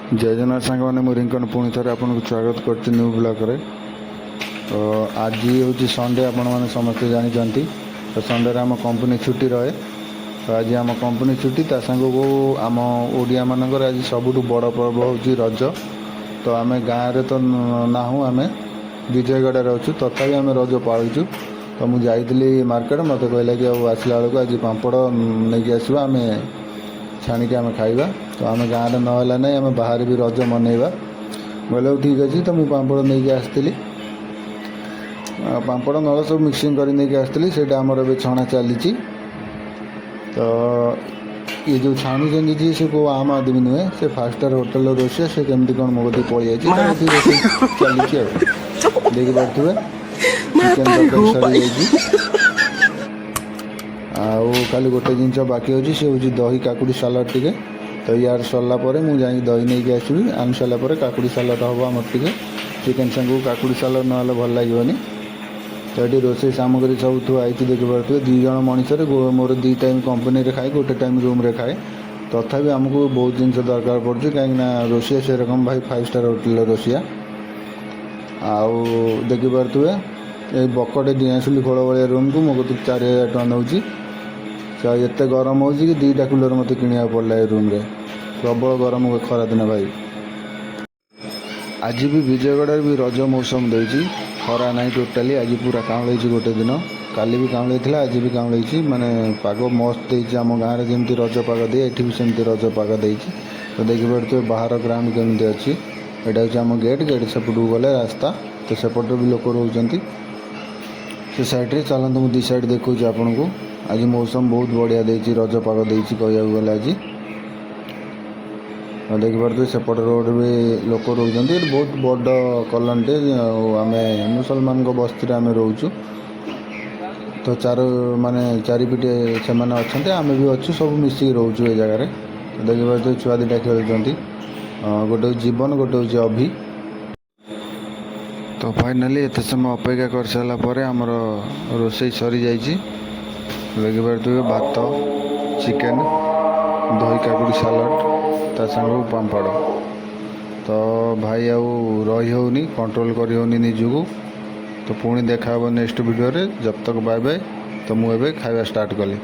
जय जगन्नाथ सांग मैंने मु रिंकन पुणी थे आपको स्वागत कर न्यू ब्लॉग रे। तो आज हूँ संडे आपण मैंने समस्ते जानते तो संडे आम कंपनी छुट्टी रहे। तो आज आम कंपनी छुट्टी ता सांग को आम ओडिया मानकर आज सबुठ बड़ पर्व हूँ रज। तो आम गाँव में तो ना आम विजयगढ़ अच्छु तथापि आम रज पालुचु। तो मुझे जाइली मार्केट मत कहला कि आसला बेलू आज पापड़ नहीं आसवा आम छाणिक आम खाइबा। तो आम गाँव में नहला ना आम बाहर भी रज मनइबा बोले ठीक अच्छे। तो मुझे पापड़ नहीं आसती पापड़ नल सब मिक्सिंग कर आसती से छणा चली। तो ये जो छाणुचंदी जी से को आम आदमी नुहे से फास्ट स्टार होटल रोषिया से केमती कौन मो कती पड़ जाए चली देखी पारे चिकेन तक सरी आउ खाली गोटे जिनस बाकी अच्छी से हूँ दही काकुड़ी सालाड टे। तो यार सरला मुझे दही नहीं आसवि आनी सारापर काकुड़ी सालाड हम आम टे चिकेन सांग काकुड़ी सालाड ना भल लगे। तो ये रोसे सामग्री सब थुआई देखिपे दुई जन मनीषर मोर 2 टाइम कंपनी रे खाए 1 टाइम रूम रे खाए। तथापि आमको बहुत जिन दरकार पड़े कहीं रोसिया से रकम भाई 5 स्टार होटल रोसिया आउ देखिपे ये बकटे दिआसुली खोल भाया रूम को मो 4000 टଙ୍କା नौची। तो एत गरम हो 2टा कूलर मत किणा पड़ा है रूम रे प्रबल गरम खरा दिन भाई। आज भी विजयगढ़ भी रज मौसम देती खरा ना टोटाली आज पूरा काउले गोटे दिन काली भी काउले थी आज भी काउले माने पाग मस्त देती आम गाँव में जमी रज पाग दे ये भी सेमती रज पाग देती। तो देखिपे बाहर ग्राउंड केमती अच्छी यहाँ हूँ आम गेट सेपटू गले रास्ता तो सेपटे भी लोक रोच से साइड्रे चलते मुझे 2 साइड देखा आपन को। आज मौसम बहुत बढ़िया देती रज पाग देती कहया गले आज देखिपे सेपट रोड भी लोक रोच बहुत बड़ कॉलोनी आम मुसलमान बस्ती आम रोचु। तो माने चारिपिटे से अच्छा आम भी अच्छु सब मिसिक रोचु ये जगार। तो देखिए छुआ 2टा खेलुंट गोटे जीवन गोटे हूँ अभि। तो फाइनाली एत समय अपेक्षा कर सारापर आमर रोसई सरी जाइए। देखिपे भात चिकेन दही काकुड़ी सालाड ता सांग पापड़। तो भाई आउ रही होनी कंट्रोल करी होनी निजू। तो पुणी देखा नेक्स्ट वीडियो रे जब तक बाय बाय। तो मुझे खाଇବା स्टार्ट कली।